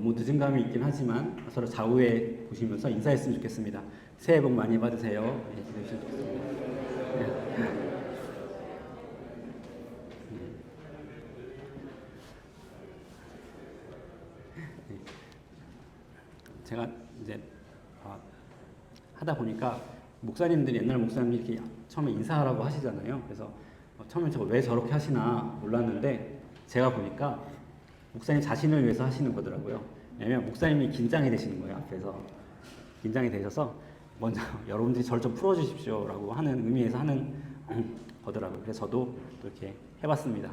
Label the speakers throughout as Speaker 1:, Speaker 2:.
Speaker 1: 너무 늦은 감이 있긴 하지만 서로 좌우에 보시면서 인사했으면 좋겠습니다. 새해 복 많이 받으세요. 네, 기도해 주시면 좋겠습니다. 네. 제가 이제 하다 보니까 목사님들이 옛날 목사님들이 이렇게 처음에 인사하라고 하시잖아요. 그래서 처음에 저거 왜 저렇게 하시나 몰랐는데 제가 보니까 목사님 자신을 위해서 하시는 거더라고요. 왜냐면 목사님이 긴장이 되시는 거예요. 앞에서 긴장이 되셔서 먼저 여러분들이 저를 좀 풀어주십시오라고 하는 의미에서 하는 거더라고요. 그래서 저도 또 이렇게 해봤습니다.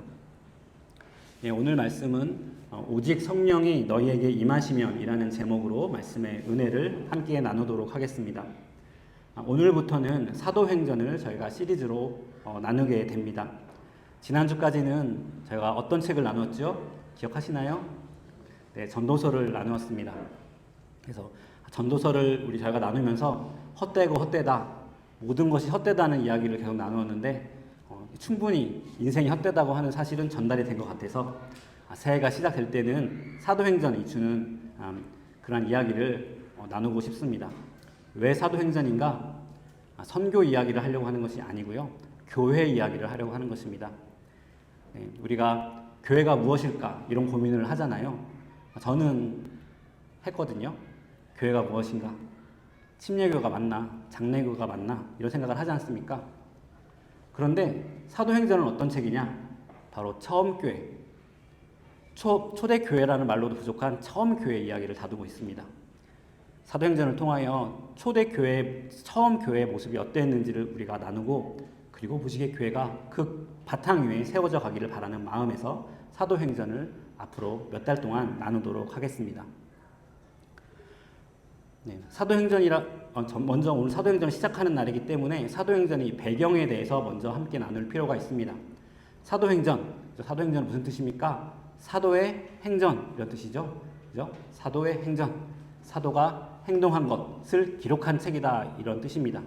Speaker 1: 네, 오늘 말씀은 오직 성령이 너희에게 임하시면 이라는 제목으로 말씀의 은혜를 함께 나누도록 하겠습니다. 오늘부터는 사도행전을 저희가 시리즈로 나누게 됩니다. 지난주까지는 저희가 어떤 책을 나누었죠? 기억하시나요? 네, 전도서를 나누었습니다. 그래서 전도서를 저희가 나누면서 헛되고 헛되다, 모든 것이 헛되다는 이야기를 계속 나누었는데 충분히 인생이 헛되다고 하는 사실은 전달이 된 것 같아서 새해가 시작될 때는 사도행전이 주는 그런 이야기를 나누고 싶습니다. 왜 사도행전인가? 선교 이야기를 하려고 하는 것이 아니고요. 교회 이야기를 하려고 하는 것입니다. 네, 우리가 교회가 무엇일까? 이런 고민을 하잖아요. 저는 했거든요. 교회가 무엇인가? 침례교가 맞나? 장례교가 맞나? 이런 생각을 하지 않습니까? 그런데 사도행전은 어떤 책이냐? 바로 처음 교회, 초대교회라는 말로도 부족한 처음 교회 이야기를 다루고 있습니다. 사도행전을 통하여 초대교회, 처음 교회의 모습이 어땠는지를 우리가 나누고, 그리고 무지개 교회가 그 바탕 위에 세워져 가기를 바라는 마음에서 사도행전을 앞으로 몇 달 동안 나누도록 하겠습니다. 네, 먼저 오늘 사도행전을 시작하는 날이기 때문에 사도행전의 배경에 대해서 먼저 함께 나눌 필요가 있습니다. 사도행전은 무슨 뜻입니까? 사도의 행전, 이런 뜻이죠. 그죠? 사도의 행전, 사도가 행동한 것을 기록한 책이다, 이런 뜻입니다.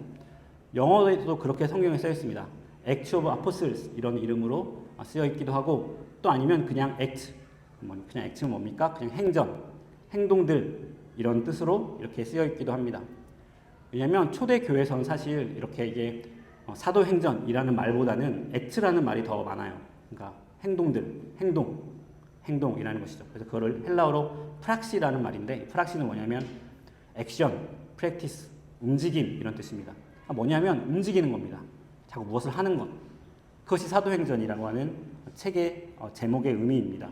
Speaker 1: 영어에도 그렇게 성경에 쓰여 있습니다. Acts of Apostles 이런 이름으로 쓰여 있기도 하고, 또 아니면 그냥 Act, 그냥 Act는 뭡니까? 그냥 행전, 행동들 이런 뜻으로 이렇게 쓰여 있기도 합니다. 왜냐하면 초대교회에서는 사실 이렇게 이게 사도행전이라는 말보다는 Act라는 말이 더 많아요. 그러니까 행동들, 행동이라는 것이죠. 그래서 그거를 헬라어로 프락시라는 말인데, 프락시는 뭐냐면 액션, 프랙티스, 움직임 이런 뜻입니다. 뭐냐면 움직이는 겁니다. 자꾸 무엇을 하는 것. 그것이 사도행전이라고 하는 책의 제목의 의미입니다.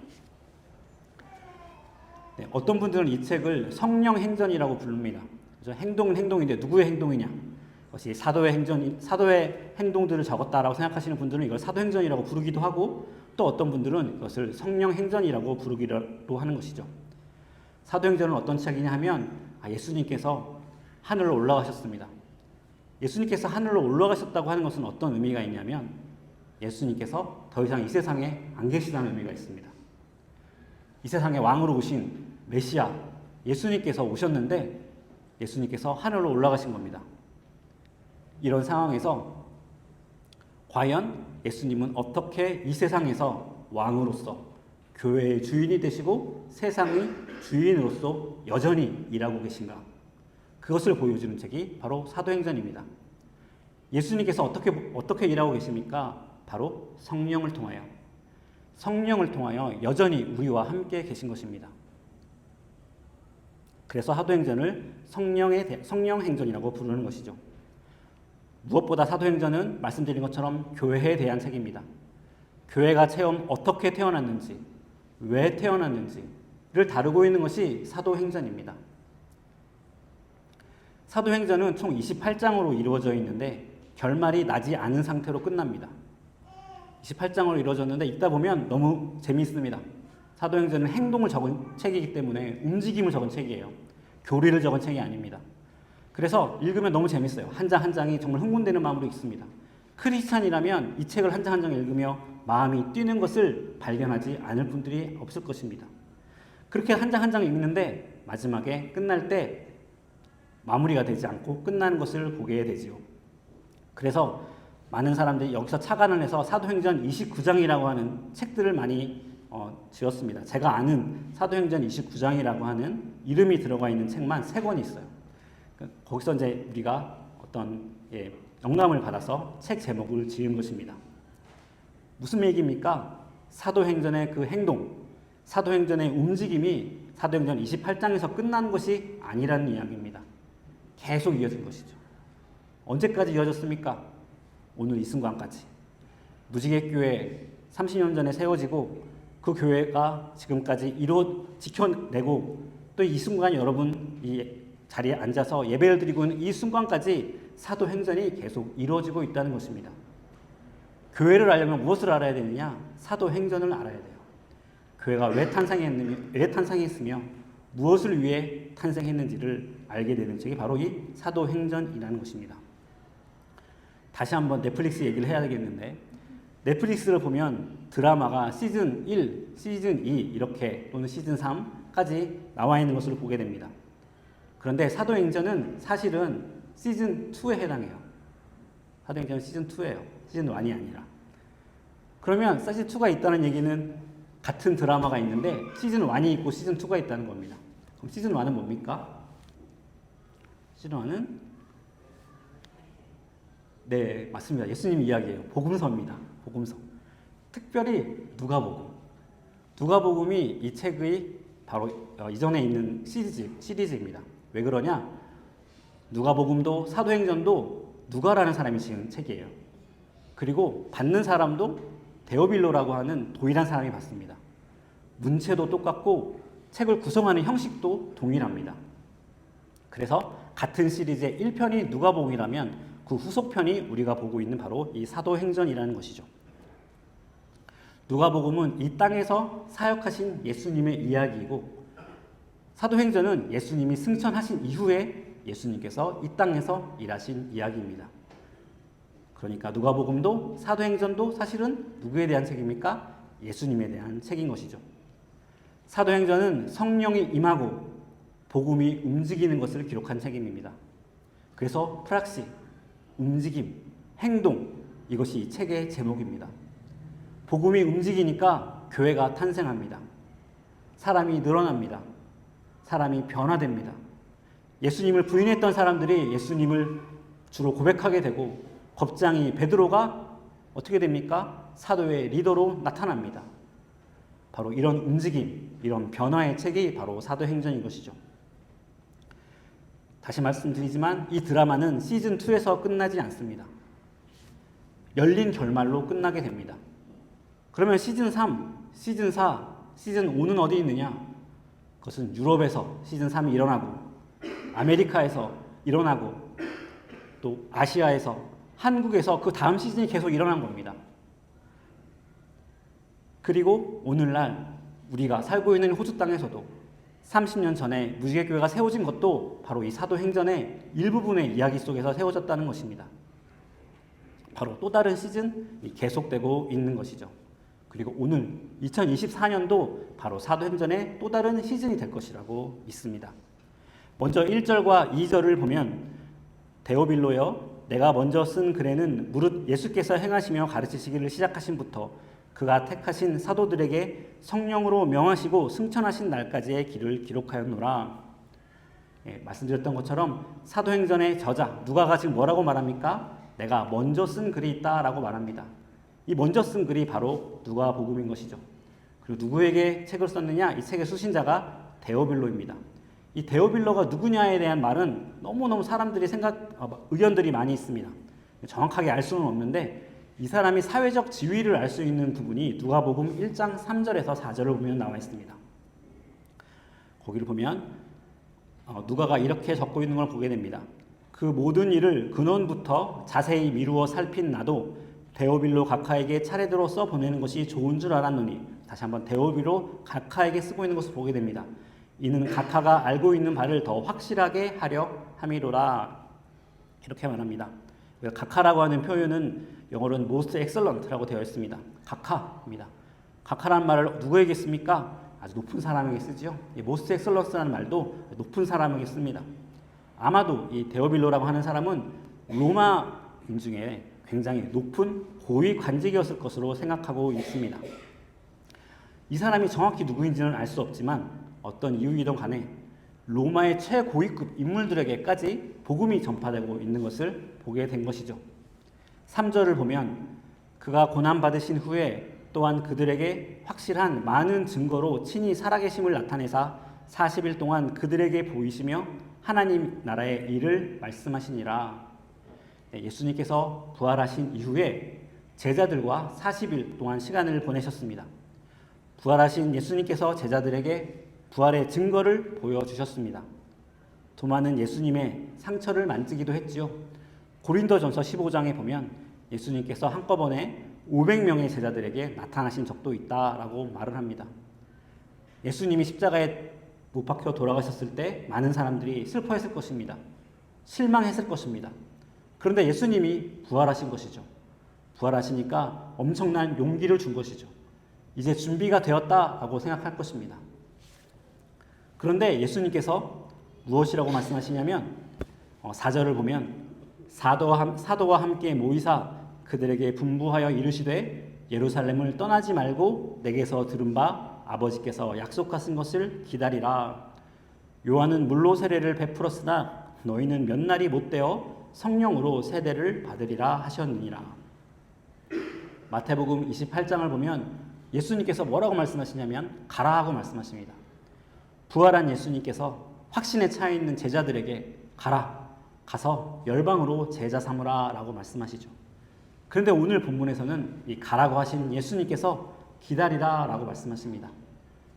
Speaker 1: 네, 어떤 분들은 이 책을 성령행전이라고 부릅니다. 그래서 행동은 행동인데 누구의 행동이냐? 그것이 사도의 행동들을 적었다라고 생각하시는 분들은 이걸 사도행전이라고 부르기도 하고, 또 어떤 분들은 이것을 성령행전이라고 부르기도 하는 것이죠. 사도행전은 어떤 책이냐 하면 예수님께서 하늘로 올라가셨습니다. 예수님께서 하늘로 올라가셨다고 하는 것은 어떤 의미가 있냐면 예수님께서 더 이상 이 세상에 안 계시다는 의미가 있습니다. 이 세상에 왕으로 오신 메시아 예수님께서 오셨는데 예수님께서 하늘로 올라가신 겁니다. 이런 상황에서 과연 예수님은 어떻게 이 세상에서 왕으로서 교회의 주인이 되시고 세상의 주인으로서 여전히 일하고 계신가? 그것을 보여주는 책이 바로 사도행전입니다. 예수님께서 어떻게 일하고 계십니까? 바로 성령을 통하여 여전히 우리와 함께 계신 것입니다. 그래서 사도행전을 성령행전이라고 부르는 것이죠. 무엇보다 사도행전은 말씀드린 것처럼 교회에 대한 책입니다. 교회가 처음 어떻게 태어났는지, 왜 태어났는지를 다루고 있는 것이 사도행전입니다. 사도행전은 총 28장으로 이루어져 있는데 결말이 나지 않은 상태로 끝납니다. 28장으로 이루어졌는데 읽다 보면 너무 재미있습니다. 사도행전은 행동을 적은 책이기 때문에 움직임을 적은 책이에요. 교리를 적은 책이 아닙니다. 그래서 읽으면 너무 재밌어요. 한 장 한 장이 정말 흥분되는 마음으로 읽습니다. 크리스찬이라면 이 책을 한 장 한 장 읽으며 마음이 뛰는 것을 발견하지 않을 분들이 없을 것입니다. 그렇게 한 장 한 장 읽는데 마지막에 끝날 때 마무리가 되지 않고 끝나는 것을 보게 되지요. 그래서 많은 사람들이 여기서 착안을 해서 사도행전 29장이라고 하는 책들을 많이 지었습니다. 제가 아는 사도행전 29장이라고 하는 이름이 들어가 있는 책만 3권이 있어요. 거기서 이제 우리가 어떤 영감을 받아서 책 제목을 지은 것입니다. 무슨 얘기입니까? 사도행전의 그 행동, 사도행전의 움직임이 사도행전 28장에서 끝난 것이 아니라는 이야기입니다. 계속 이어진 것이죠. 언제까지 이어졌습니까? 오늘 이 순간까지. 무지개교회 30년 전에 세워지고 그 교회가 지금까지 지켜내고 또 이 순간 여러분 이 자리에 앉아서 예배를 드리고 있는 이 순간까지 사도행전이 계속 이루어지고 있다는 것입니다. 교회를 알려면 무엇을 알아야 되느냐? 사도행전을 알아야 돼요. 교회가 왜 탄생했으며 무엇을 위해 탄생했는지를 알게 되는 책이 바로 이 사도행전이라는 것입니다. 다시 한번 넷플릭스 얘기를 해야 되겠는데 넷플릭스를 보면 드라마가 시즌 1, 시즌 2 이렇게 또는 시즌 3까지 나와 있는 것을 보게 됩니다. 그런데 사도행전은 사실은 시즌 2에 해당해요. 사도행전은 시즌 2예요. 시즌 1이 아니라. 그러면 시즌 2가 있다는 얘기는 같은 드라마가 있는데 시즌 1이 있고 시즌 2가 있다는 겁니다. 그럼 시즌 1은 뭡니까? 시즌 1은 네, 맞습니다. 예수님 이야기예요. 복음서입니다. 복음서. 특별히 누가복음. 누가복음이 이 책의 바로 이전에 있는 시리즈입니다. 왜 그러냐? 누가복음도 사도행전도 누가라는 사람이 지은 책이에요. 그리고 받는 사람도 데오빌로라고 하는 도일한 사람이 받습니다. 문체도 똑같고 책을 구성하는 형식도 동일합니다. 그래서 같은 시리즈의 1편이 누가복음이라면 그 후속편이 우리가 보고 있는 바로 이 사도행전이라는 것이죠. 누가복음은 이 땅에서 사역하신 예수님의 이야기이고 사도행전은 예수님이 승천하신 이후에 예수님께서 이 땅에서 일하신 이야기입니다. 그러니까 누가복음도 사도행전도 사실은 누구에 대한 책입니까? 예수님에 대한 책인 것이죠. 사도행전은 성령이 임하고 복음이 움직이는 것을 기록한 책임입니다. 그래서 프락시, 움직임, 행동 이것이 이 책의 제목입니다. 복음이 움직이니까 교회가 탄생합니다. 사람이 늘어납니다. 사람이 변화됩니다. 예수님을 부인했던 사람들이 예수님을 주로 고백하게 되고 겁장이 베드로가 어떻게 됩니까? 사도의 리더로 나타납니다. 바로 이런 움직임, 이런 변화의 책이 바로 사도행전인 것이죠. 다시 말씀드리지만 이 드라마는 시즌2에서 끝나지 않습니다. 열린 결말로 끝나게 됩니다. 그러면 시즌3, 시즌4, 시즌5는 어디 있느냐? 그것은 유럽에서 시즌3이 일어나고 아메리카에서 일어나고 또 아시아에서 한국에서 그 다음 시즌이 계속 일어난 겁니다. 그리고 오늘날 우리가 살고 있는 호주 땅에서도 30년 전에 무지개교회가 세워진 것도 바로 이 사도행전의 일부분의 이야기 속에서 세워졌다는 것입니다. 바로 또 다른 시즌이 계속되고 있는 것이죠. 그리고 오늘 2024년도 바로 사도행전의 또 다른 시즌이 될 것이라고 믿습니다. 먼저 1절과 2절을 보면 데오빌로여 내가 먼저 쓴 글에는 무릇 예수께서 행하시며 가르치시기를 시작하신부터 그가 택하신 사도들에게 성령으로 명하시고 승천하신 날까지의 길을 기록하였노라. 말씀드렸던 것처럼 사도행전의 저자 누가가 지금 뭐라고 말합니까? 내가 먼저 쓴 글이 있다라고 말합니다. 이 먼저 쓴 글이 바로 누가복음인 것이죠. 그리고 누구에게 책을 썼느냐? 이 책의 수신자가 데오빌로입니다. 이 데오빌로가 누구냐에 대한 말은 너무너무 사람들이 의견들이 많이 있습니다. 정확하게 알 수는 없는데 이 사람이 사회적 지위를 알 수 있는 부분이 누가복음 1장 3절에서 4절을 보면 나와 있습니다. 거기를 보면 누가가 이렇게 적고 있는 걸 보게 됩니다. 그 모든 일을 근원부터 자세히 미루어 살핀 나도 데오빌로 각하에게 차례대로 써보내는 것이 좋은 줄 알았노니 다시 한번 데오빌로 각하에게 쓰고 있는 것을 보게 됩니다. 이는 각하가 알고 있는 바를 더 확실하게 하려 함이로라. 이렇게 말합니다. 각하라고 하는 표현은 영어로는 most excellent라고 되어 있습니다. 각하입니다. 각하라는 말을 누구에게 씁니까? 아주 높은 사람에게 쓰지요. 이 most excellence라는 말도 높은 사람에게 씁니다. 아마도 이 데오빌로라고 하는 사람은 로마인 중에 굉장히 높은 고위 관직이었을 것으로 생각하고 있습니다. 이 사람이 정확히 누구인지는 알 수 없지만 어떤 이유이든 간에 로마의 최고위급 인물들에게까지 복음이 전파되고 있는 것을 보게 된 것이죠. 3절을 보면 그가 고난받으신 후에 또한 그들에게 확실한 많은 증거로 친히 살아계심을 나타내사 40일 동안 그들에게 보이시며 하나님 나라의 일을 말씀하시니라. 예수님께서 부활하신 이후에 제자들과 40일 동안 시간을 보내셨습니다. 부활하신 예수님께서 제자들에게 부활의 증거를 보여주셨습니다. 도마는 예수님의 상처를 만지기도 했지요. 고린도전서 15장에 보면 예수님께서 한꺼번에 500명의 제자들에게 나타나신 적도 있다라고 말을 합니다. 예수님이 십자가에 못 박혀 돌아가셨을 때 많은 사람들이 슬퍼했을 것입니다. 실망했을 것입니다. 그런데 예수님이 부활하신 것이죠. 부활하시니까 엄청난 용기를 준 것이죠. 이제 준비가 되었다라고 생각할 것입니다. 그런데 예수님께서 무엇이라고 말씀하시냐면 4절을 보면 사도와 함께 모이사 그들에게 분부하여 이르시되 예루살렘을 떠나지 말고 내게서 들은 바 아버지께서 약속하신 것을 기다리라. 요한은 물로 세례를 베풀었으나 너희는 몇 날이 못되어 성령으로 세례를 받으리라 하셨느니라. 마태복음 28장을 보면 예수님께서 뭐라고 말씀하시냐면 가라 하고 말씀하십니다. 부활한 예수님께서 확신에 차 있는 제자들에게 가서 열방으로 제자 삼으라 라고 말씀하시죠. 그런데 오늘 본문에서는 이 가라고 하신 예수님께서 기다리라 라고 말씀하십니다.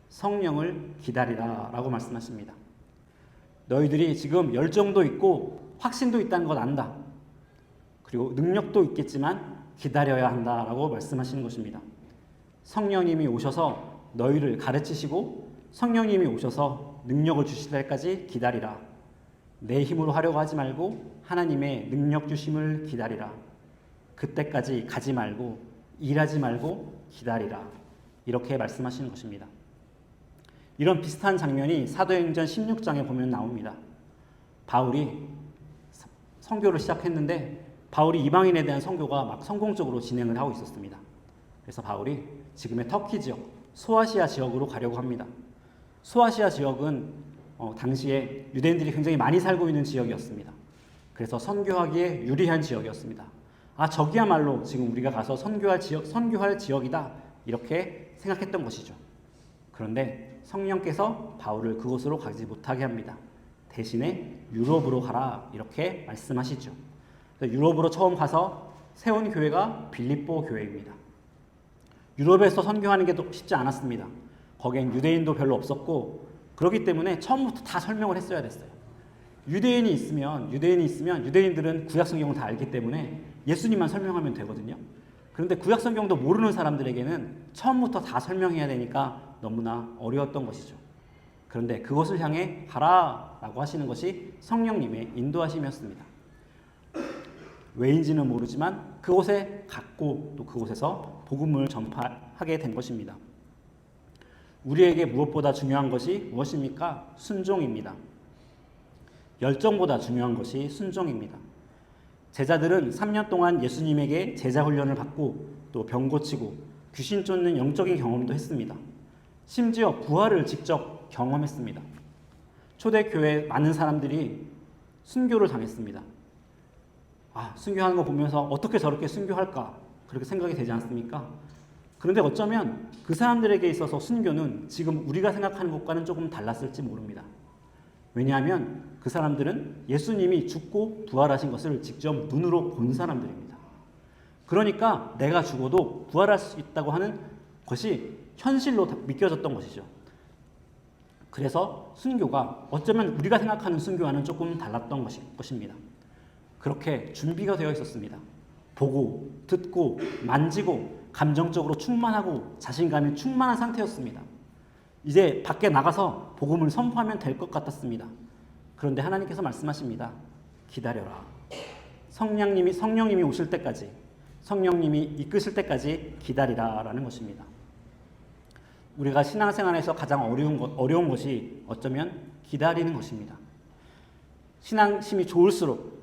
Speaker 1: 성령을 기다리라 라고 말씀하십니다. 너희들이 지금 열정도 있고 확신도 있다는 걸 안다. 그리고 능력도 있겠지만 기다려야 한다 라고 말씀하시는 것입니다. 성령님이 오셔서 너희를 가르치시고 성령님이 오셔서 능력을 주실 때까지 기다리라. 내 힘으로 하려고 하지 말고 하나님의 능력 주심을 기다리라. 그때까지 가지 말고 일하지 말고 기다리라. 이렇게 말씀하시는 것입니다. 이런 비슷한 장면이 사도행전 16장에 보면 나옵니다. 바울이 선교를 시작했는데 바울이 이방인에 대한 선교가 막 성공적으로 진행을 하고 있었습니다. 그래서 바울이 지금의 터키 지역, 소아시아 지역으로 가려고 합니다. 소아시아 지역은 당시에 유대인들이 굉장히 많이 살고 있는 지역이었습니다. 그래서 선교하기에 유리한 지역이었습니다. 저기야말로 지금 우리가 가서 선교할 지역이다. 이렇게 생각했던 것이죠. 그런데 성령께서 바울을 그곳으로 가지 못하게 합니다. 대신에 유럽으로 가라. 이렇게 말씀하시죠. 유럽으로 처음 가서 세운 교회가 빌립보 교회입니다. 유럽에서 선교하는 게 쉽지 않았습니다. 거기엔 유대인도 별로 없었고 그렇기 때문에 처음부터 다 설명을 했어야 됐어요. 유대인이 있으면 유대인들은 구약 성경을 다 알기 때문에 예수님만 설명하면 되거든요. 그런데 구약 성경도 모르는 사람들에게는 처음부터 다 설명해야 되니까 너무나 어려웠던 것이죠. 그런데 그것을 향해 가라라고 하시는 것이 성령님의 인도하심이었습니다. 왜인지는 모르지만 그곳에 갔고 또 그곳에서 복음을 전파하게 된 것입니다. 우리에게 무엇보다 중요한 것이 무엇입니까? 순종입니다. 열정보다 중요한 것이 순종입니다. 제자들은 3년 동안 예수님에게 제자 훈련을 받고 또 병 고치고 귀신 쫓는 영적인 경험도 했습니다. 심지어 부활을 직접 경험했습니다. 초대교회 많은 사람들이 순교를 당했습니다. 순교하는 거 보면서 어떻게 저렇게 순교할까? 그렇게 생각이 되지 않습니까? 그런데 어쩌면 그 사람들에게 있어서 순교는 지금 우리가 생각하는 것과는 조금 달랐을지 모릅니다. 왜냐하면 그 사람들은 예수님이 죽고 부활하신 것을 직접 눈으로 본 사람들입니다. 그러니까 내가 죽어도 부활할 수 있다고 하는 것이 현실로 믿겨졌던 것이죠. 그래서 순교가 어쩌면 우리가 생각하는 순교와는 조금 달랐던 것입니다. 그렇게 준비가 되어 있었습니다. 보고, 듣고, 만지고, 감정적으로 충만하고 자신감이 충만한 상태였습니다. 이제 밖에 나가서 복음을 선포하면 될 것 같았습니다. 그런데 하나님께서 말씀하십니다. 기다려라. 성령님이 오실 때까지, 성령님이 이끄실 때까지 기다리라라는 것입니다. 우리가 신앙생활에서 가장 어려운 것이 어쩌면 기다리는 것입니다. 신앙심이 좋을수록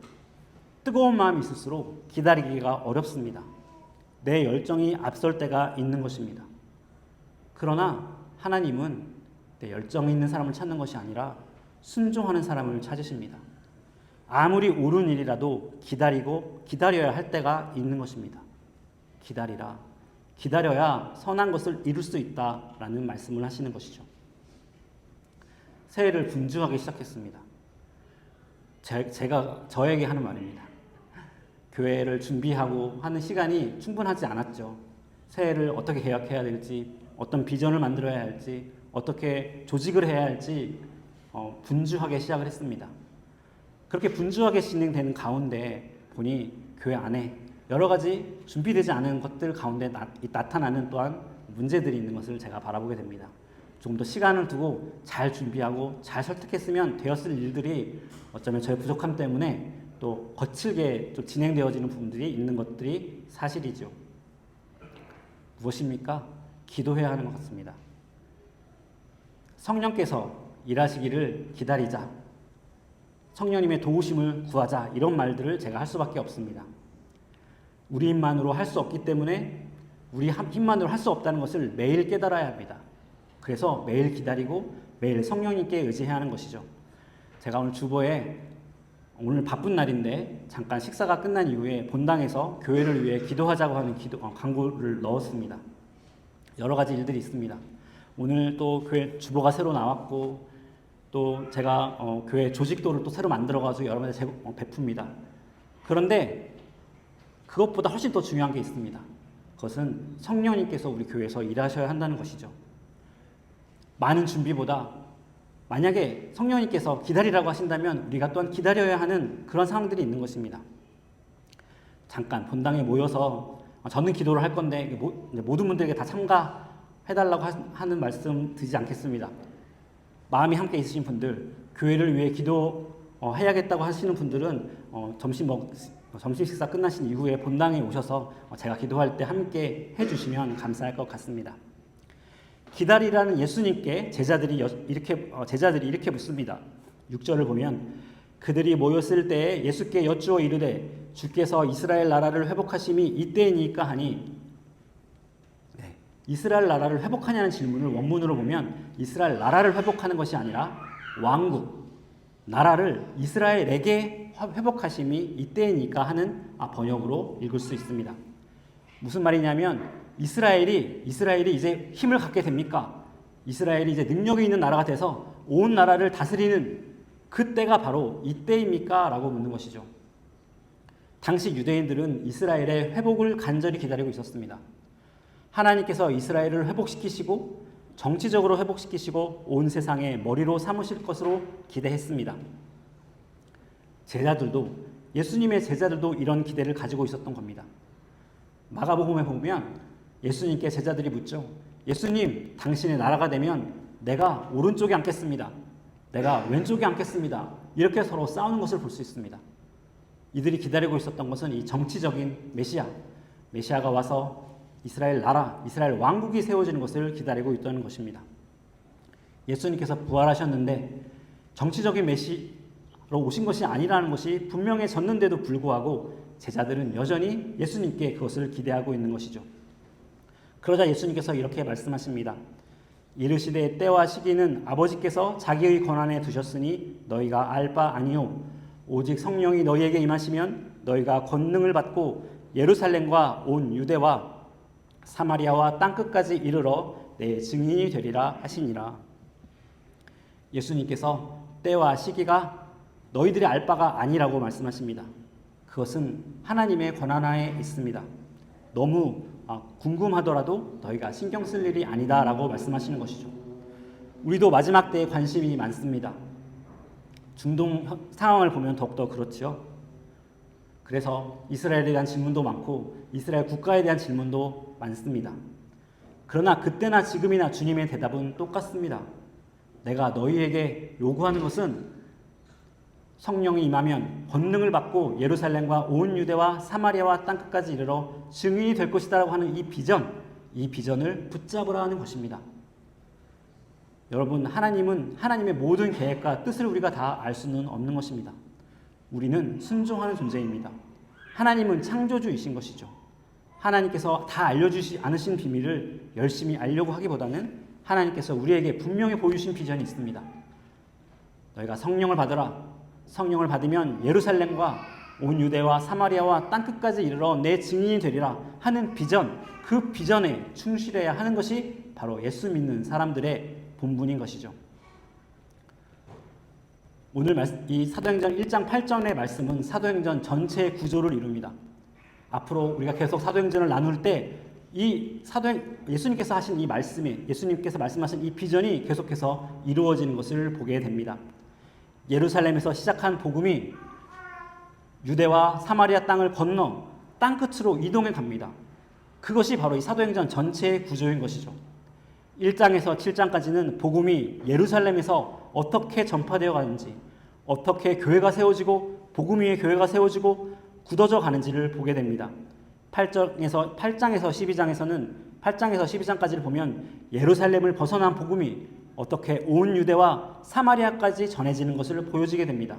Speaker 1: 뜨거운 마음이 있을수록 기다리기가 어렵습니다. 내 열정이 앞설 때가 있는 것입니다. 그러나 하나님은 열정 있는 사람을 찾는 것이 아니라 순종하는 사람을 찾으십니다. 아무리 옳은 일이라도 기다려야 할 때가 있는 것입니다. 기다리라. 기다려야 선한 것을 이룰 수 있다라는 말씀을 하시는 것이죠. 새해를 분주하게 시작했습니다. 제가 저에게 하는 말입니다. 교회를 준비하고 하는 시간이 충분하지 않았죠. 새해를 어떻게 계약해야 될지, 어떤 비전을 만들어야 할지, 어떻게 조직을 해야 할지 분주하게 시작을 했습니다. 그렇게 분주하게 진행되는 가운데 보니 교회 안에 여러 가지 준비되지 않은 것들 가운데 나타나는 또한 문제들이 있는 것을 제가 바라보게 됩니다. 조금 더 시간을 두고 잘 준비하고 잘 설득했으면 되었을 일들이 어쩌면 저의 부족함 때문에 또 거칠게 좀 진행되어지는 부분들이 있는 것들이 사실이죠. 무엇입니까? 기도해야 하는 것 같습니다. 성령께서 일하시기를 기다리자, 성령님의 도우심을 구하자, 이런 말들을 제가 할 수밖에 없습니다. 우리 힘만으로 할 수 없기 때문에 우리 힘만으로 할 수 없다는 것을 매일 깨달아야 합니다. 그래서 매일 기다리고 매일 성령님께 의지해야 하는 것이죠. 제가 오늘 주보에 오늘 바쁜 날인데 잠깐 식사가 끝난 이후에 본당에서 교회를 위해 기도하자고 하는 광고를 넣었습니다. 여러 가지 일들이 있습니다. 오늘 또 교회 주보가 새로 나왔고 또 제가 교회 조직도를 또 새로 만들어가지고 여러분한테 베풉니다. 그런데 그것보다 훨씬 더 중요한 게 있습니다. 그것은 성령님께서 우리 교회에서 일하셔야 한다는 것이죠. 많은 준비보다 만약에 성령님께서 기다리라고 하신다면 우리가 또한 기다려야 하는 그런 상황들이 있는 것입니다. 잠깐 본당에 모여서 저는 기도를 할 건데 모든 분들에게 다 참가해달라고 하는 말씀 드리지 않겠습니다. 마음이 함께 있으신 분들, 교회를 위해 기도해야겠다고 하시는 분들은 점심 식사 끝나신 이후에 본당에 오셔서 제가 기도할 때 함께 해주시면 감사할 것 같습니다. 기다리라는 예수님께 제자들이 이렇게 묻습니다. 6절을 보면 그들이 모였을 때에 예수께 여쭈어 이르되 주께서 이스라엘 나라를 회복하심이 이때이니까 하니, 이스라엘 나라를 회복하냐는 질문을 원문으로 보면 이스라엘 나라를 회복하는 것이 아니라 왕국, 나라를 이스라엘에게 회복하심이 이때이니까 하는 번역으로 읽을 수 있습니다. 무슨 말이냐면 이스라엘이 이제 힘을 갖게 됩니까? 이스라엘이 이제 능력이 있는 나라가 돼서 온 나라를 다스리는 그때가 바로 이때입니까? 라고 묻는 것이죠. 당시 유대인들은 이스라엘의 회복을 간절히 기다리고 있었습니다. 하나님께서 이스라엘을 회복시키시고 정치적으로 회복시키시고 온 세상의 머리로 삼으실 것으로 기대했습니다. 예수님의 제자들도 이런 기대를 가지고 있었던 겁니다. 마가복음에 보면 예수님께 제자들이 묻죠. 예수님, 당신의 나라가 되면 내가 오른쪽에 앉겠습니다. 내가 왼쪽에 앉겠습니다. 이렇게 서로 싸우는 것을 볼 수 있습니다. 이들이 기다리고 있었던 것은 이 정치적인 메시아가 와서 이스라엘 나라, 이스라엘 왕국이 세워지는 것을 기다리고 있다는 것입니다. 예수님께서 부활하셨는데 정치적인 메시아로 오신 것이 아니라는 것이 분명해졌는데도 불구하고 제자들은 여전히 예수님께 그것을 기대하고 있는 것이죠. 그러자 예수님께서 이렇게 말씀하십니다. 이르시되 때와 시기는 아버지께서 자기의 권한에 두셨으니 너희가 알 바 아니요 오직 성령이 너희에게 임하시면 너희가 권능을 받고 예루살렘과 온 유대와 사마리아와 땅끝까지 이르러 내 증인이 되리라 하시니라. 예수님께서 때와 시기가 너희들이 알 바가 아니라고 말씀하십니다. 그것은 하나님의 권한하에 있습니다. 너무 궁금하더라도 너희가 신경 쓸 일이 아니다라고 말씀하시는 것이죠. 우리도 마지막 때에 관심이 많습니다. 중동 상황을 보면 더욱더 그렇죠. 그래서 이스라엘에 대한 질문도 많고 이스라엘 국가에 대한 질문도 많습니다. 그러나 그때나 지금이나 주님의 대답은 똑같습니다. 내가 너희에게 요구하는 것은 성령이 임하면 권능을 받고 예루살렘과 온 유대와 사마리아와 땅끝까지 이르러 증인이 될 것이다라고 하는 이 비전을 붙잡으라 하는 것입니다. 여러분, 하나님은 하나님의 모든 계획과 뜻을 우리가 다 알 수는 없는 것입니다. 우리는 순종하는 존재입니다. 하나님은 창조주이신 것이죠. 하나님께서 다 알려주시 않으신 비밀을 열심히 알려고 하기보다는 하나님께서 우리에게 분명히 보여주신 비전이 있습니다. 너희가 성령을 받으라. 성령을 받으면 예루살렘과 온 유대와 사마리아와 땅끝까지 이르러 내 증인이 되리라 하는 비전, 그 비전에 충실해야 하는 것이 바로 예수 믿는 사람들의 본분인 것이죠. 오늘 이 사도행전 1장 8절의 말씀은 사도행전 전체의 구조를 이룹니다. 앞으로 우리가 계속 사도행전을 나눌 때 이 예수님께서 하신 이 말씀에, 예수님께서 말씀하신 이 비전이 계속해서 이루어지는 것을 보게 됩니다. 예루살렘에서 시작한 복음이 유대와 사마리아 땅을 건너 땅끝으로 이동해 갑니다. 그것이 바로 이 사도행전 전체의 구조인 것이죠. 1장에서 7장까지는 복음이 예루살렘에서 어떻게 전파되어 가는지, 어떻게 교회가 세워지고 복음 위에 교회가 세워지고 굳어져 가는지를 보게 됩니다. 8장에서 12장까지를 보면 예루살렘을 벗어난 복음이 어떻게 온 유대와 사마리아까지 전해지는 것을 보여지게 됩니다.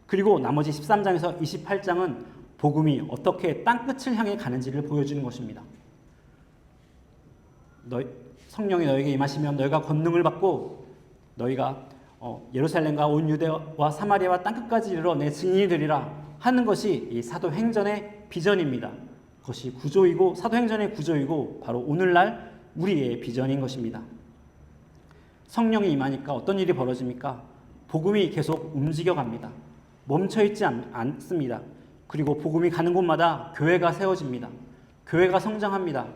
Speaker 1: 그리고 나머지 13장에서 28장은 복음이 어떻게 땅끝을 향해 가는지를 보여주는 것입니다. 성령이 너에게 임하시면 너희가 권능을 받고 너희가 예루살렘과 온 유대와 사마리아와 땅끝까지 이르러 내 증인이 되리라 하는 것이 이 사도행전의 비전입니다. 그것이 구조이고 사도행전의 구조이고 바로 오늘날 우리의 비전인 것입니다. 성령이 임하니까 어떤 일이 벌어집니까? 복음이 계속 움직여갑니다. 멈춰있지 않습니다. 그리고 복음이 가는 곳마다 교회가 세워집니다. 교회가 성장합니다.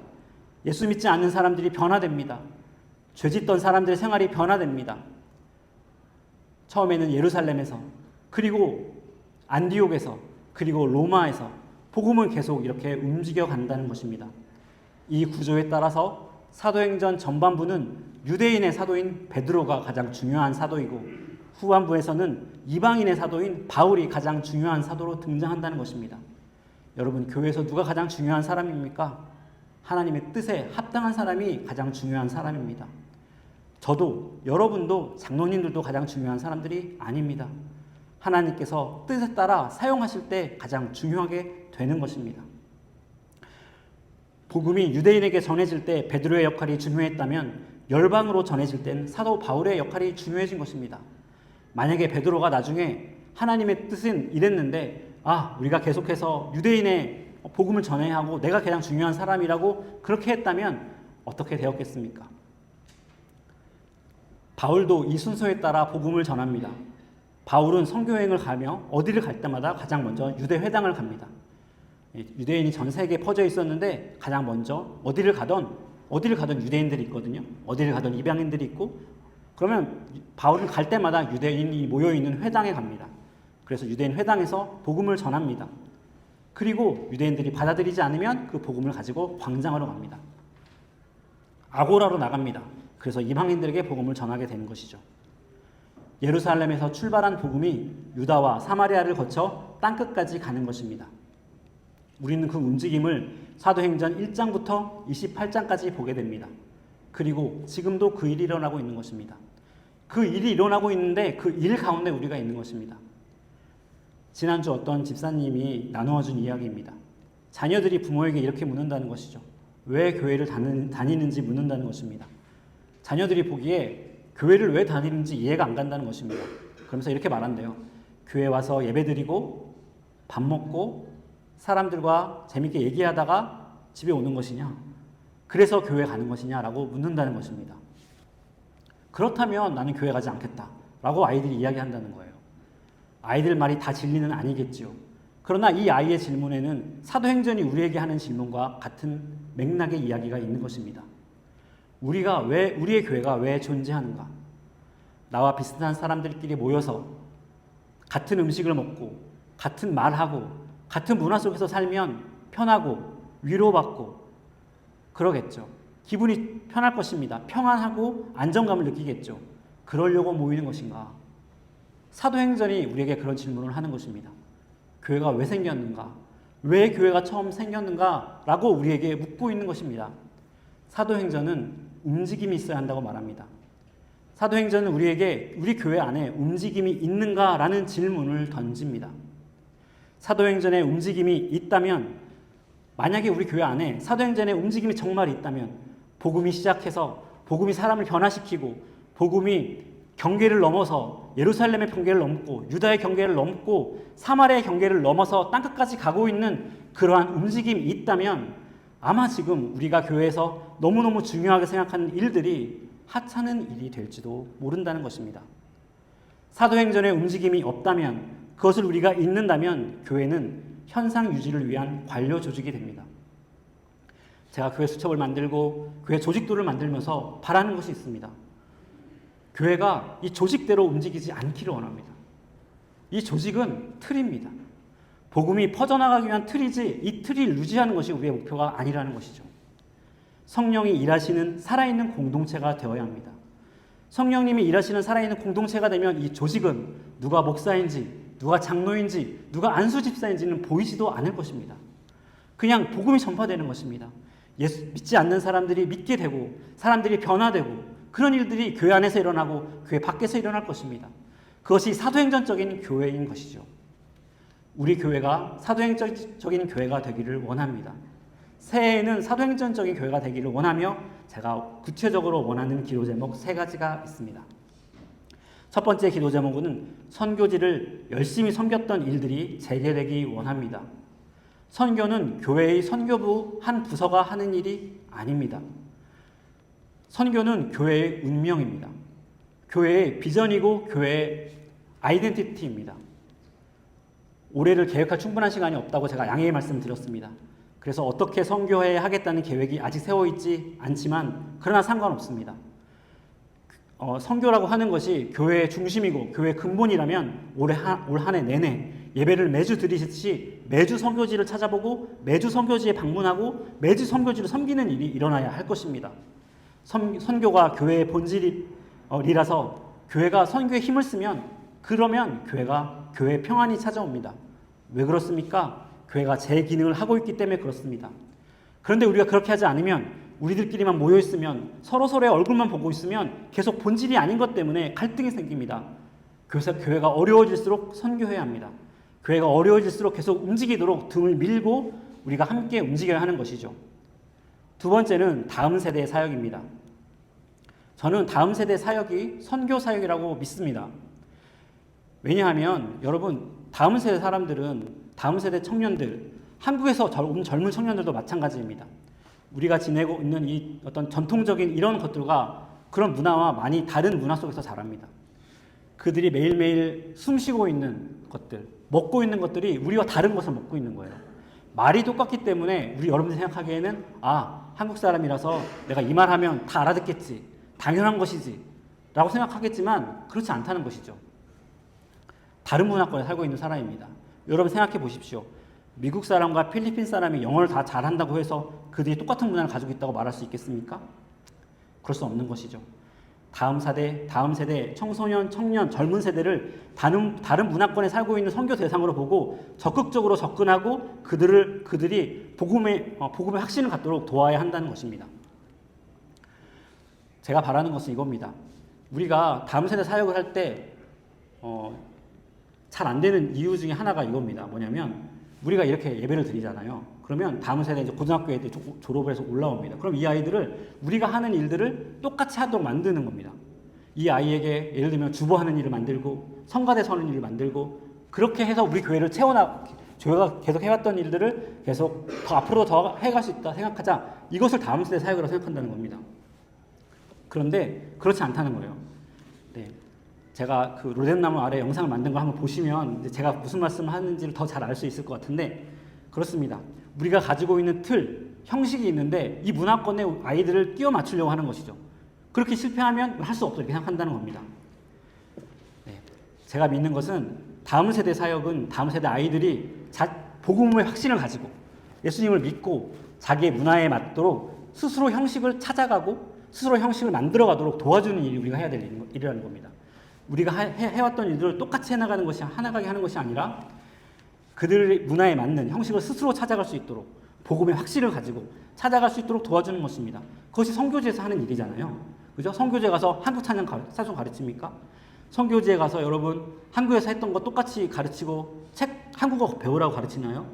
Speaker 1: 예수 믿지 않는 사람들이 변화됩니다. 죄짓던 사람들의 생활이 변화됩니다. 처음에는 예루살렘에서, 그리고 안디옥에서, 그리고 로마에서 복음은 계속 이렇게 움직여 간다는 것입니다. 이 구조에 따라서 사도행전 전반부는 유대인의 사도인 베드로가 가장 중요한 사도이고 후반부에서는 이방인의 사도인 바울이 가장 중요한 사도로 등장한다는 것입니다. 여러분, 교회에서 누가 가장 중요한 사람입니까? 하나님의 뜻에 합당한 사람이 가장 중요한 사람입니다. 저도, 여러분도, 장로님들도 가장 중요한 사람들이 아닙니다. 하나님께서 뜻에 따라 사용하실 때 가장 중요하게 되는 것입니다. 복음이 유대인에게 전해질 때 베드로의 역할이 중요했다면 열방으로 전해질 땐 사도 바울의 역할이 중요해진 것입니다. 만약에 베드로가 나중에 하나님의 뜻은 이랬는데 우리가 계속해서 유대인의 복음을 전해야 하고 내가 가장 중요한 사람이라고 그렇게 했다면 어떻게 되었겠습니까? 바울도 이 순서에 따라 복음을 전합니다. 바울은 선교여행을 가며 어디를 갈 때마다 가장 먼저 유대 회당을 갑니다. 유대인이 전 세계에 퍼져 있었는데 가장 먼저 어디를 가던 유대인들이 있거든요. 어디를 가던 이방인들이 있고, 그러면 바울은 갈 때마다 유대인이 모여있는 회당에 갑니다. 그래서 유대인 회당에서 복음을 전합니다. 그리고 유대인들이 받아들이지 않으면 그 복음을 가지고 광장으로 갑니다. 아고라로 나갑니다. 그래서 이방인들에게 복음을 전하게 되는 것이죠. 예루살렘에서 출발한 복음이 유다와 사마리아를 거쳐 땅끝까지 가는 것입니다. 우리는 그 움직임을 사도행전 1장부터 28장까지 보게 됩니다. 그리고 지금도 그 일이 일어나고 있는 것입니다. 그 일이 일어나고 있는데 그 일 가운데 우리가 있는 것입니다. 지난주 어떤 집사님이 나누어준 이야기입니다. 자녀들이 부모에게 이렇게 묻는다는 것이죠. 왜 교회를 다니는지 묻는다는 것입니다. 자녀들이 보기에 교회를 왜 다니는지 이해가 안 간다는 것입니다. 그러면서 이렇게 말한대요. 교회 와서 예배드리고 밥 먹고 사람들과 재밌게 얘기하다가 집에 오는 것이냐? 그래서 교회 가는 것이냐라고 묻는다는 것입니다. 그렇다면 나는 교회 가지 않겠다라고 아이들이 이야기한다는 거예요. 아이들 말이 다 진리는 아니겠지요. 그러나 이 아이의 질문에는 사도행전이 우리에게 하는 질문과 같은 맥락의 이야기가 있는 것입니다. 우리의 교회가 왜 존재하는가? 나와 비슷한 사람들끼리 모여서 같은 음식을 먹고 같은 말하고 같은 문화 속에서 살면 편하고 위로받고 그러겠죠. 기분이 편할 것입니다. 평안하고 안정감을 느끼겠죠. 그러려고 모이는 것인가? 사도행전이 우리에게 그런 질문을 하는 것입니다. 교회가 왜 생겼는가? 왜 교회가 처음 생겼는가? 라고 우리에게 묻고 있는 것입니다. 사도행전은 움직임이 있어야 한다고 말합니다. 사도행전은 우리에게 우리 교회 안에 움직임이 있는가라는 질문을 던집니다. 사도행전에 움직임이 있다면 만약에 우리 교회 안에 사도행전의 움직임이 정말 있다면 복음이 시작해서 복음이 사람을 변화시키고 복음이 경계를 넘어서 예루살렘의 경계를 넘고 유다의 경계를 넘고 사마리아의 경계를 넘어서 땅끝까지 가고 있는 그러한 움직임이 있다면 아마 지금 우리가 교회에서 너무너무 중요하게 생각하는 일들이 하찮은 일이 될지도 모른다는 것입니다. 사도행전의 움직임이 없다면, 그것을 우리가 잊는다면 교회는 현상 유지를 위한 관료 조직이 됩니다. 제가 교회 수첩을 만들고 교회 조직도를 만들면서 바라는 것이 있습니다. 교회가 이 조직대로 움직이지 않기를 원합니다. 이 조직은 틀입니다. 복음이 퍼져나가기 위한 틀이지 이 틀을 유지하는 것이 우리의 목표가 아니라는 것이죠. 성령이 일하시는 살아있는 공동체가 되어야 합니다. 성령님이 일하시는 살아있는 공동체가 되면 이 조직은 누가 목사인지, 누가 장로인지, 누가 안수집사인지는 보이지도 않을 것입니다. 그냥 복음이 전파되는 것입니다. 예수 믿지 않는 사람들이 믿게 되고 사람들이 변화되고 그런 일들이 교회 안에서 일어나고 교회 밖에서 일어날 것입니다. 그것이 사도행전적인 교회인 것이죠. 우리 교회가 사도행전적인 교회가 되기를 원합니다. 새해에는 사도행전적인 교회가 되기를 원하며 제가 구체적으로 원하는 기도 제목 3가지가 있습니다. 첫 번째 기도 제목은 선교지를 열심히 섬겼던 일들이 재개되기 원합니다. 선교는 교회의 선교부 한 부서가 하는 일이 아닙니다. 선교는 교회의 운명입니다. 교회의 비전이고 교회의 아이덴티티입니다. 올해를 계획할 충분한 시간이 없다고 제가 양해의 말씀을 드렸습니다. 그래서 어떻게 선교해야 하겠다는 계획이 아직 세워있지 않지만 그러나 상관없습니다. 선교라고 하는 것이 교회의 중심이고 교회의 근본이라면 올 한 해 내내 예배를 매주 드리듯이 매주 선교지를 찾아보고 매주 선교지에 방문하고 매주 선교지를 섬기는 일이 일어나야 할 것입니다. 선교가 교회의 본질이라서 교회가 선교에 힘을 쓰면 그러면 교회의 평안이 찾아옵니다. 왜 그렇습니까? 교회가 제 기능을 하고 있기 때문에 그렇습니다. 그런데 우리가 그렇게 하지 않으면 우리들끼리만 모여 있으면 서로서로의 얼굴만 보고 있으면 계속 본질이 아닌 것 때문에 갈등이 생깁니다. 그래서 교회가 어려워질수록 선교해야 합니다. 교회가 어려워질수록 계속 움직이도록 등을 밀고 우리가 함께 움직여야 하는 것이죠. 두 번째는 다음 세대의 사역입니다. 저는 다음 세대 사역이 선교 사역이라고 믿습니다. 왜냐하면 여러분 다음 세대 사람들은 다음 세대 청년들, 한국에서 젊은 청년들도 마찬가지입니다. 우리가 지내고 있는 이 어떤 전통적인 이런 것들과 그런 문화와 많이 다른 문화 속에서 자랍니다. 그들이 매일매일 숨쉬고 있는 것들, 먹고 있는 것들이 우리와 다른 것을 먹고 있는 거예요. 말이 똑같기 때문에 우리 여러분들이 생각하기에는 한국 사람이라서 내가 이 말 하면 다 알아듣겠지, 당연한 것이지 라고 생각하겠지만 그렇지 않다는 것이죠. 다른 문화권에 살고 있는 사람입니다. 여러분 생각해 보십시오. 미국 사람과 필리핀 사람이 영어를 다 잘한다고 해서 그들이 똑같은 문화를 가지고 있다고 말할 수 있겠습니까? 그럴 수 없는 것이죠. 다음 세대, 청소년, 청년, 젊은 세대를 다른 문화권에 살고 있는 선교 대상으로 보고 적극적으로 접근하고 그들이 복음의 확신을 갖도록 도와야 한다는 것입니다. 제가 바라는 것은 이겁니다. 우리가 다음 세대 사역을 할 때 잘 안 되는 이유 중에 하나가 이겁니다. 뭐냐면 우리가 이렇게 예배를 드리잖아요. 그러면 다음 세대 이제 고등학교 애들이 졸업을 해서 올라옵니다. 그럼 이 아이들을 우리가 하는 일들을 똑같이 하도록 만드는 겁니다. 이 아이에게 예를 들면 주보하는 일을 만들고 성가대 서는 일을 만들고 그렇게 해서 우리 교회를 교회가 계속 해왔던 일들을 계속 더 앞으로 더 해갈 수 있다 생각하자. 이것을 다음 세대 사역이라고 생각한다는 겁니다. 그런데 그렇지 않다는 거예요. 네. 제가 그 로뎀나무 아래 영상을 만든 거 한번 보시면 이제 제가 무슨 말씀을 하는지를 더 잘 알 수 있을 것 같은데 그렇습니다. 우리가 가지고 있는 틀, 형식이 있는데 이 문화권의 아이들을 끼워 맞추려고 하는 것이죠. 그렇게 실패하면 할 수 없다 이렇게 생각한다는 겁니다. 네. 제가 믿는 것은 다음 세대 사역은 다음 세대 아이들이 복음의 확신을 가지고 예수님을 믿고 자기의 문화에 맞도록 스스로 형식을 찾아가고 스스로 형식을 만들어가도록 도와주는 일이 우리가 해야 될 일이라는 겁니다. 우리가 해왔던 일들을 똑같이 해나가는 것이 하나가게 하는 것이 아니라 그들의 문화에 맞는 형식을 스스로 찾아갈 수 있도록 복음의 확신을 가지고 찾아갈 수 있도록 도와주는 것입니다. 그것이 선교지에서 하는 일이잖아요. 그죠? 선교지에 가서 한국 찬양 사전 가르칩니까? 선교지에 가서 여러분 한국에서 했던 거 똑같이 가르치고 한국어 배우라고 가르치나요?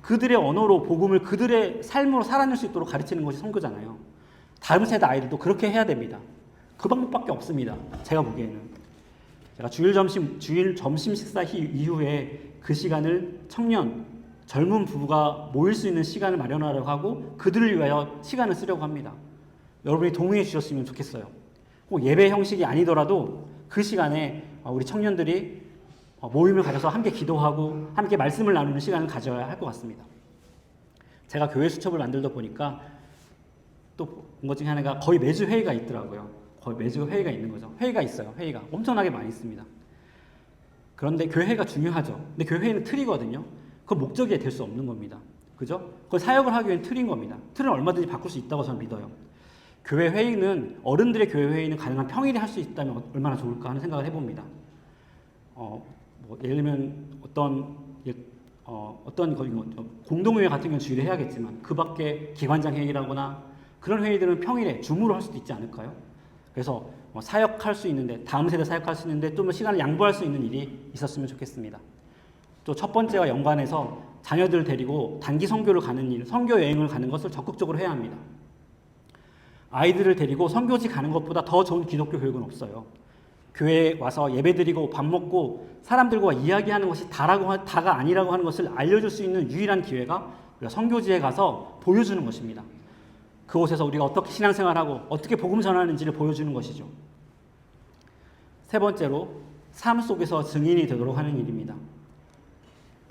Speaker 1: 그들의 언어로 복음을 그들의 삶으로 살아낼 수 있도록 가르치는 것이 선교잖아요. 다음 세대 아이들도 그렇게 해야 됩니다. 그 방법밖에 없습니다. 제가 보기에는. 제가 주일 점심 식사 이후에 그 시간을 젊은 부부가 모일 수 있는 시간을 마련하려고 하고 그들을 위하여 시간을 쓰려고 합니다. 여러분이 동의해 주셨으면 좋겠어요. 꼭 예배 형식이 아니더라도 그 시간에 우리 청년들이 모임을 가져서 함께 기도하고 함께 말씀을 나누는 시간을 가져야 할 것 같습니다. 제가 교회 수첩을 만들다 보니까 또 본 것 중에 하나가 거의 매주 회의가 있더라고요. 거의 매주 회의가 있는 거죠. 회의가 있어요. 회의가 엄청나게 많이 있습니다. 그런데 교회가 중요하죠. 근데 교회는 틀이거든요. 그 목적이 될 수 없는 겁니다. 그죠? 그걸 사역을 하기 위한 틀인 겁니다. 틀은 얼마든지 바꿀 수 있다고 저는 믿어요. 교회 회의는 어른들의 교회 회의는 가능한 평일에 할 수 있다면 얼마나 좋을까 하는 생각을 해봅니다. 예를 들면 어떤 공동회의 같은 경우는 주일에 해야겠지만 그 밖에 기관장 회의라거나 그런 회의들은 평일에 줌으로 할 수도 있지 않을까요? 그래서 사역할 수 있는데 다음 세대 사역할 수 있는데 좀 시간을 양보할 수 있는 일이 있었으면 좋겠습니다. 또 첫 번째와 연관해서 자녀들 데리고 단기 선교를 가는 일, 선교 여행을 가는 것을 적극적으로 해야 합니다. 아이들을 데리고 선교지 가는 것보다 더 좋은 기독교 교육은 없어요. 교회에 와서 예배드리고 밥 먹고 사람들과 이야기하는 것이 다가 아니라고 하는 것을 알려줄 수 있는 유일한 기회가 우리가 선교지에 가서 보여주는 것입니다. 그곳에서 우리가 어떻게 신앙생활하고 어떻게 복음 전하는지를 보여주는 것이죠. 세 번째로 삶 속에서 증인이 되도록 하는 일입니다.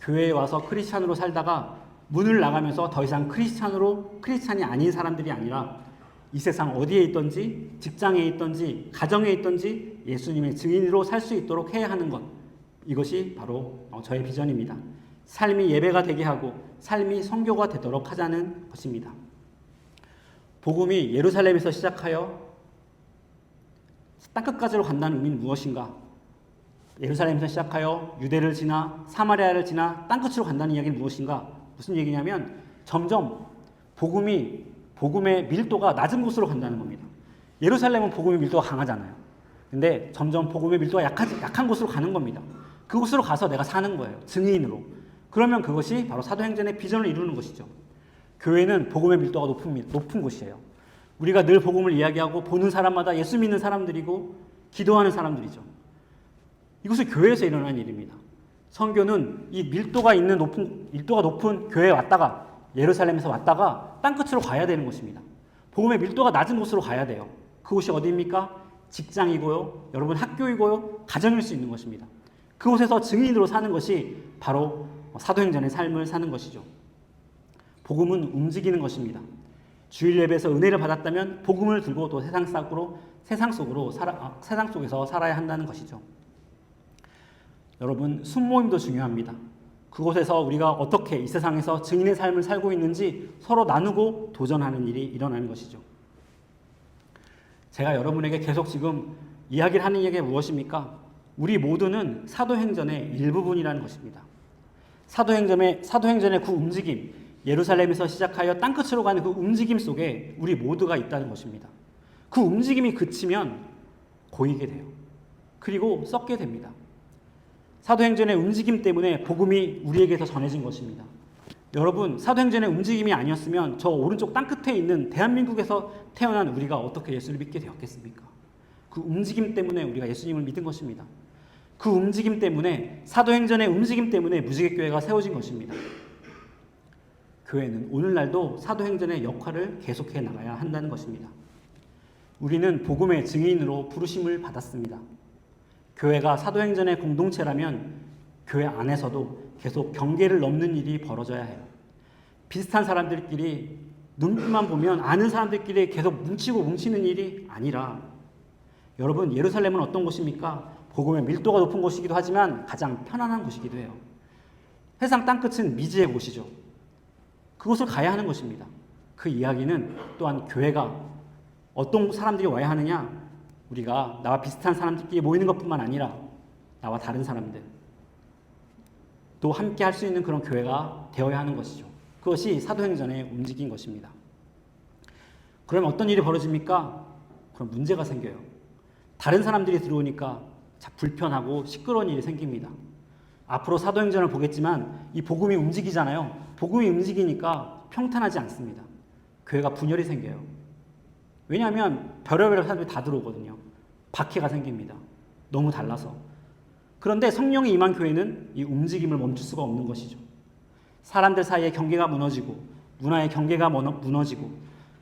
Speaker 1: 교회에 와서 크리스찬으로 살다가 문을 나가면서 더 이상 크리스찬이 아닌 사람들이 아니라 이 세상 어디에 있든지 직장에 있든지 가정에 있든지 예수님의 증인으로 살 수 있도록 해야 하는 것, 이것이 바로 저의 비전입니다. 삶이 예배가 되게 하고 삶이 선교가 되도록 하자는 것입니다. 복음이 예루살렘에서 시작하여 땅끝까지로 간다는 의미는 무엇인가? 예루살렘에서 시작하여 유대를 지나 사마리아를 지나 땅끝으로 간다는 이야기는 무엇인가? 무슨 얘기냐면 점점 복음의 밀도가 낮은 곳으로 간다는 겁니다. 예루살렘은 복음의 밀도가 강하잖아요. 근데 점점 복음의 밀도가 약한 곳으로 가는 겁니다. 그곳으로 가서 내가 사는 거예요. 증인으로. 그러면 그것이 바로 사도행전의 비전을 이루는 것이죠. 교회는 복음의 밀도가 높은 곳이에요. 우리가 늘 복음을 이야기하고 보는 사람마다 예수 믿는 사람들이고 기도하는 사람들이죠. 이것은 교회에서 일어나는 일입니다. 선교는 이 밀도가 높은 교회에 왔다가 예루살렘에서 왔다가 땅끝으로 가야 되는 것입니다. 복음의 밀도가 낮은 곳으로 가야 돼요. 그곳이 어디입니까? 직장이고요. 여러분 학교이고요. 가정일 수 있는 것입니다. 그곳에서 증인으로 사는 것이 바로 사도행전의 삶을 사는 것이죠. 복음은 움직이는 것입니다. 주일 예배에서 은혜를 받았다면 복음을 들고 또 세상 속에서 살아야 한다는 것이죠. 여러분, 순모임도 중요합니다. 그곳에서 우리가 어떻게 이 세상에서 증인의 삶을 살고 있는지 서로 나누고 도전하는 일이 일어나는 것이죠. 제가 여러분에게 계속 지금 이야기를 하는 얘기가 무엇입니까? 우리 모두는 사도행전의 일부분이라는 것입니다. 사도행전의 그 움직임, 예루살렘에서 시작하여 땅끝으로 가는 그 움직임 속에 우리 모두가 있다는 것입니다. 그 움직임이 그치면 고이게 돼요. 그리고 썩게 됩니다. 사도행전의 움직임 때문에 복음이 우리에게서 전해진 것입니다. 여러분, 사도행전의 움직임이 아니었으면 저 오른쪽 땅끝에 있는 대한민국에서 태어난 우리가 어떻게 예수를 믿게 되었겠습니까? 그 움직임 때문에 우리가 예수님을 믿은 것입니다. 그 움직임 때문에, 사도행전의 움직임 때문에 무지개교회가 세워진 것입니다. 교회는 오늘날도 사도행전의 역할을 계속해 나가야 한다는 것입니다. 우리는 복음의 증인으로 부르심을 받았습니다. 교회가 사도행전의 공동체라면 교회 안에서도 계속 경계를 넘는 일이 벌어져야 해요. 비슷한 사람들끼리 눈빛만 보면 아는 사람들끼리 계속 뭉치는 일이 아니라, 여러분, 예루살렘은 어떤 곳입니까? 복음의 밀도가 높은 곳이기도 하지만 가장 편안한 곳이기도 해요. 세상 땅끝은 미지의 곳이죠. 그곳을 가야 하는 것입니다. 그 이야기는 또한 교회가 어떤 사람들이 와야 하느냐, 우리가 나와 비슷한 사람들끼리 모이는 것뿐만 아니라 나와 다른 사람들 또 함께 할 수 있는 그런 교회가 되어야 하는 것이죠. 그것이 사도행전의 움직인 것입니다. 그러면 어떤 일이 벌어집니까? 그럼 문제가 생겨요. 다른 사람들이 들어오니까 불편하고 시끄러운 일이 생깁니다. 앞으로 사도행전을 보겠지만 이 복음이 움직이잖아요. 복음이 움직이니까 평탄하지 않습니다. 교회가 분열이 생겨요. 왜냐하면 별의별 사람들이 다 들어오거든요. 박해가 생깁니다. 너무 달라서. 그런데 성령이 임한 교회는 이 움직임을 멈출 수가 없는 것이죠. 사람들 사이의 경계가 무너지고 문화의 경계가 무너지고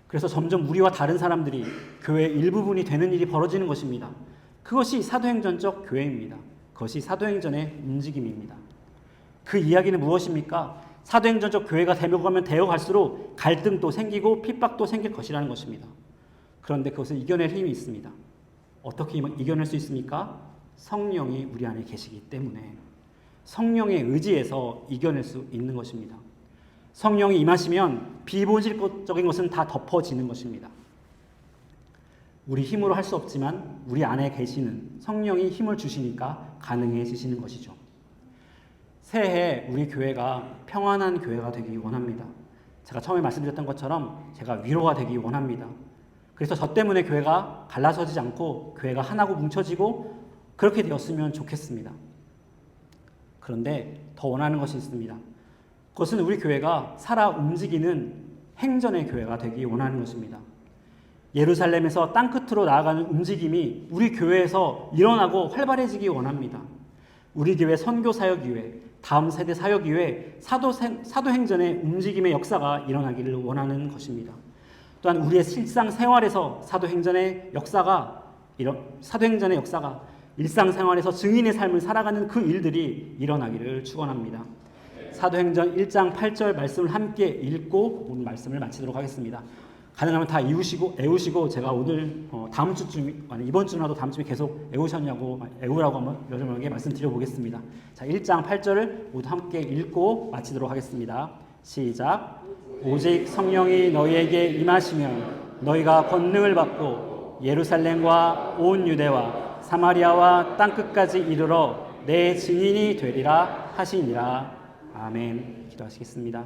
Speaker 1: 그래서 점점 우리와 다른 사람들이 교회의 일부분이 되는 일이 벌어지는 것입니다. 그것이 사도행전적 교회입니다. 그것이 사도행전의 움직임입니다. 그 이야기는 무엇입니까? 사도행전적 교회가 되어갈수록 갈등도 생기고 핍박도 생길 것이라는 것입니다. 그런데 그것을 이겨낼 힘이 있습니다. 어떻게 이겨낼 수 있습니까? 성령이 우리 안에 계시기 때문에 성령의 의지에서 이겨낼 수 있는 것입니다. 성령이 임하시면 비본질적인 것은 다 덮어지는 것입니다. 우리 힘으로 할 수 없지만 우리 안에 계시는 성령이 힘을 주시니까 가능해지시는 것이죠. 새해 우리 교회가 평안한 교회가 되기 원합니다. 제가 처음에 말씀드렸던 것처럼 제가 위로가 되기 원합니다. 그래서 저 때문에 교회가 갈라서지지 않고 교회가 하나고 뭉쳐지고 그렇게 되었으면 좋겠습니다. 그런데 더 원하는 것이 있습니다. 그것은 우리 교회가 살아 움직이는 행전의 교회가 되기 원하는 것입니다. 예루살렘에서 땅끝으로 나아가는 움직임이 우리 교회에서 일어나고 활발해지기 원합니다. 우리 교회 선교사역이회, 다음 세대 사역이회, 사도행전의 움직임의 역사가 일어나기를 원하는 것입니다. 또한 우리의 실상생활에서 사도행전의 역사가 일상생활에서 증인의 삶을 살아가는 그 일들이 일어나기를 축원합니다. 사도행전 1장 8절 말씀을 함께 읽고 오늘 말씀을 마치도록 하겠습니다. 가능하면 다 애우시고 제가 오늘 다음 주쯤 아니 이번 주나도 다음 주에 계속 애우라고 한번 여러분에게 말씀드려보겠습니다. 자, 1장 8절을 모두 함께 읽고 마치도록 하겠습니다. 시작. 오직 성령이 너희에게 임하시면 너희가 권능을 받고 예루살렘과 온 유대와 사마리아와 땅끝까지 이르러 내 증인이 되리라 하시니라. 아멘. 기도하시겠습니다.